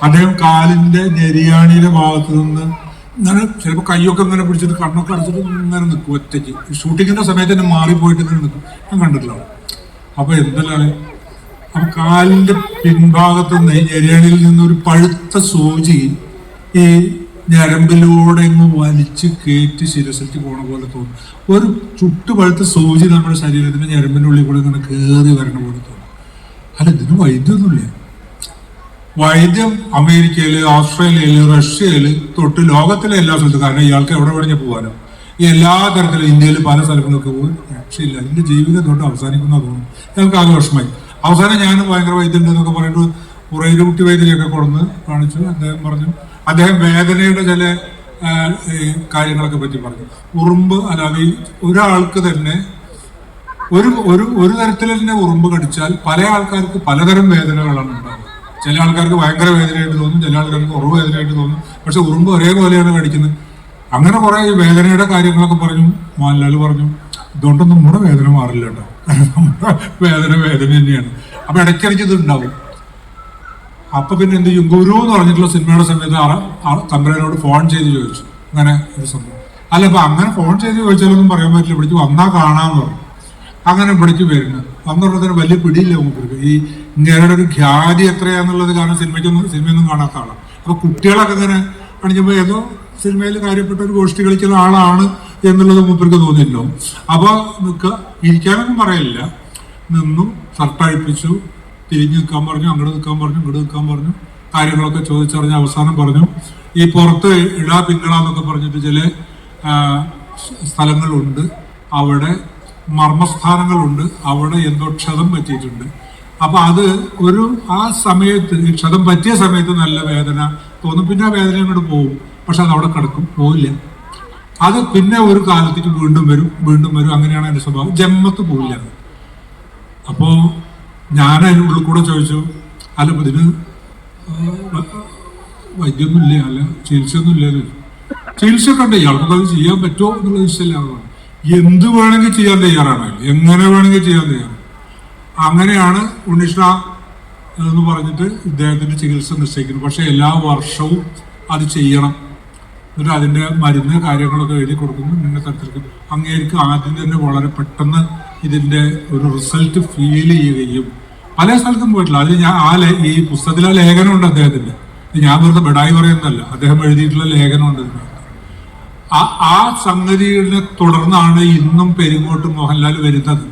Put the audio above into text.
അദ്ദേഹം കാലിന്റെ ഞെരിയാണിയുടെ ഭാഗത്ത് നിന്ന് ഇങ്ങനെ ചിലപ്പോൾ കൈയൊക്കെ ഇങ്ങനെ പിടിച്ചിട്ട് കണ്ണൊക്കെ അടച്ചിട്ട് ഇങ്ങനെ നിൽക്കും ഒറ്റയ്ക്ക്. ഷൂട്ടിങ്ങിന്റെ സമയത്ത് തന്നെ മാറിപ്പോയിട്ട് ഇങ്ങനെ നിൽക്കും. ഞാൻ കണ്ടിട്ടില്ല. അപ്പൊ എന്തെല്ലാം അപ്പൊ കാലിന്റെ പിൻഭാഗത്ത് നിന്ന് ഞെരിയാണിയിൽ നിന്ന് ഒരു പഴുത്ത സൂചി ഈ ഞരമ്പിലൂടെ ഇങ്ങ് വലിച്ച് കയറ്റി ശിരസിലേക്ക് പോണ പോലെ തോന്നും. ഒരു ചുട്ടു പഴുത്ത സൂചി നമ്മുടെ ശരീരത്തിന്റെ ഞരമ്പിന്റെ ഉള്ളിൽ കൂടെ ഇങ്ങനെ കയറി വരണ പോലെ തോന്നും. അല്ല, ഇതിന് വൈദ്യമൊന്നുമില്ല. വൈദ്യം അമേരിക്കയില്, ഓസ്ട്രേലിയയില്, റഷ്യയില് തൊട്ട് ലോകത്തിലെ എല്ലാ സ്ഥലത്തും. കാരണം ഇയാൾക്ക് എവിടെ വേണമെങ്കിൽ പോകാനോ. ഈ എല്ലാ തരത്തിലും ഇന്ത്യയിൽ പല സ്ഥലങ്ങളിലൊക്കെ പോയി രക്ഷയില്ല. അതിന്റെ ജീവിതം തൊട്ട് അവസാനിക്കുന്ന തോന്നുന്നു. ഞങ്ങൾക്ക് ആകെ വിഷമമായി. അവസാനം ഞാൻ ഭയങ്കര വൈദ്യം എന്നൊക്കെ പറഞ്ഞിട്ട് ഉറയിലുകുട്ടി വൈദ്യരെയൊക്കെ കൊടുന്ന് കാണിച്ചു. അദ്ദേഹം പറഞ്ഞു, അദ്ദേഹം വേദനയുടെ ചില കാര്യങ്ങളൊക്കെ പറ്റി പറഞ്ഞു. ഉറുമ്പ് അല്ലാതെ ഒരാൾക്ക് തന്നെ ഒരു തരത്തിൽ തന്നെ ഉറുമ്പ് കടിച്ചാൽ പല ആൾക്കാർക്ക് പലതരം വേദനകളാണ് ഉണ്ടാകുന്നത്. ചില ആൾക്കാർക്ക് ഭയങ്കര വേദനയായിട്ട് തോന്നും, ചില ആൾക്കാർക്ക് കുറവ് വേദനയായിട്ട് തോന്നും. പക്ഷെ ഉറുമ്പ് ഒരേപോലെയാണ് കടിക്കുന്നത്. അങ്ങനെ കുറെ വേദനയുടെ കാര്യങ്ങളൊക്കെ പറഞ്ഞു. മോഹൻലാൽ പറഞ്ഞു, ഇതുകൊണ്ടൊന്നും നമ്മുടെ വേദന മാറില്ല കേട്ടോ, നമ്മുടെ വേദന തന്നെയാണ്. അപ്പൊ ഇടയ്ക്കിടയ്ക്ക് ഇത് ഉണ്ടാവും. അപ്പൊ പിന്നെ എന്ത് ചെയ്യും, ഗുരു എന്ന് പറഞ്ഞിട്ടുള്ള സിനിമയുടെ സമയത്ത് തമ്പുരാനോട് ഫോൺ ചെയ്ത് ചോദിച്ചു അങ്ങനെ ഒരു സംഭവം. അല്ല, അപ്പൊ അങ്ങനെ ഫോൺ ചെയ്ത് ചോദിച്ചാലൊന്നും പറയാൻ പറ്റില്ല. ഇവിടേക്ക് വന്നാ കാണാന്ന് പറഞ്ഞു. അങ്ങനെ ഇവിടേക്ക് വരുന്നു. വന്നുള്ളതിന് വലിയ പിടിയില്ല നമുക്ക്. ഈ ഇങ്ങനെയുടെ ഒരു ഖ്യാതി എത്രയാന്നുള്ളത് കാരണം സിനിമയൊന്നും കാണാത്ത ആളാണ്. അപ്പൊ കുട്ടികളൊക്കെ ഇങ്ങനെ കാണിക്കുമ്പോൾ ഏതോ സിനിമയിൽ കാര്യപ്പെട്ട ഒരു ഗോഷ്ഠി കളിക്കുന്ന ആളാണ് എന്നുള്ളത് മൂപ്പർക്ക് തോന്നിയല്ലോ. അപ്പൊ ഇരിക്കാനൊന്നും പറയില്ല. നിന്നു, ഷർട്ടഴിപ്പിച്ചു, തിരിഞ്ഞു നിൽക്കാൻ പറഞ്ഞു, അങ്ങോട്ട് നിൽക്കാൻ പറഞ്ഞു, ഇങ്ങോട്ട് നിൽക്കാൻ പറഞ്ഞു, കാര്യങ്ങളൊക്കെ ചോദിച്ചറിഞ്ഞ് അവസാനം പറഞ്ഞു, ഈ പുറത്ത് ഇടാ പിങ്ങളാന്നൊക്കെ പറഞ്ഞിട്ട് ചില സ്ഥലങ്ങളുണ്ട്, അവിടെ മർമ്മസ്ഥാനങ്ങളുണ്ട്, അവിടെ എന്തോ ക്ഷതം പറ്റിയിട്ടുണ്ട്. അപ്പൊ അത് ആ സമയത്ത്, ഈ ക്ഷതം പറ്റിയ സമയത്ത് നല്ല വേദന തോന്നും. പിന്നെ ആ വേദന അങ്ങോട്ട് പോകും. പക്ഷെ അത് അവിടെ കിടക്കും, പോവില്ല. അത് പിന്നെ ഒരു കാലത്തേക്ക് വീണ്ടും വരും. അങ്ങനെയാണ് അതിന്റെ സ്വഭാവം. ജന്മത്ത് പോവില്ല. അപ്പോ ഞാൻ അതിനുള്ളിൽ കൂടെ ചോദിച്ചു, അല്ല ഇതിന് വൈദ്യമൊന്നുമില്ല, അല്ല ചികിത്സയൊന്നും ഇല്ലല്ലോ. ചികിത്സയൊക്കെ ഉണ്ട്, ഇയാൾക്കൊക്കെ അത് ചെയ്യാൻ പറ്റുമോ എന്നുള്ള ഇഷ്ടമില്ലാതെ എന്ത് വേണമെങ്കിൽ ചെയ്യാൻ തയ്യാറാണ്, എങ്ങനെ വേണമെങ്കിൽ ചെയ്യാൻ തയ്യാറാണ്. അങ്ങനെയാണ് ഉണ്ണിഷ്ണ എന്ന് പറഞ്ഞിട്ട് ഇദ്ദേഹത്തിന്റെ ചികിത്സ നിശ്ചയിക്കുന്നത്. പക്ഷെ എല്ലാ വർഷവും അത് ചെയ്യണം. എന്നിട്ട് അതിന്റെ മരുന്ന് കാര്യങ്ങളൊക്കെ എഴുതി കൊടുക്കുന്നു. ഇന്ന തരത്തിലേക്ക് അങ്ങേർക്ക് ആദ്യം തന്നെ വളരെ പെട്ടെന്ന് ഇതിന്റെ ഒരു റിസൾട്ട് ഫീൽ ചെയ്യുകയും പല സ്ഥലത്തും പോയിട്ടില്ല. അതിൽ ഞാൻ ഈ പുസ്തകത്തിലെ ലേഖനമുണ്ട് അദ്ദേഹത്തിന്റെ. ഞാൻ വെറുതെ ബെഡായി പറയുന്നതല്ല, അദ്ദേഹം എഴുതിയിട്ടുള്ള ലേഖനമുണ്ട്. ആ സംഗതിയെ തുടർന്നാണ് ഇന്നും പെരിങ്ങോട്ട് മോഹൻലാൽ വരുന്നത്.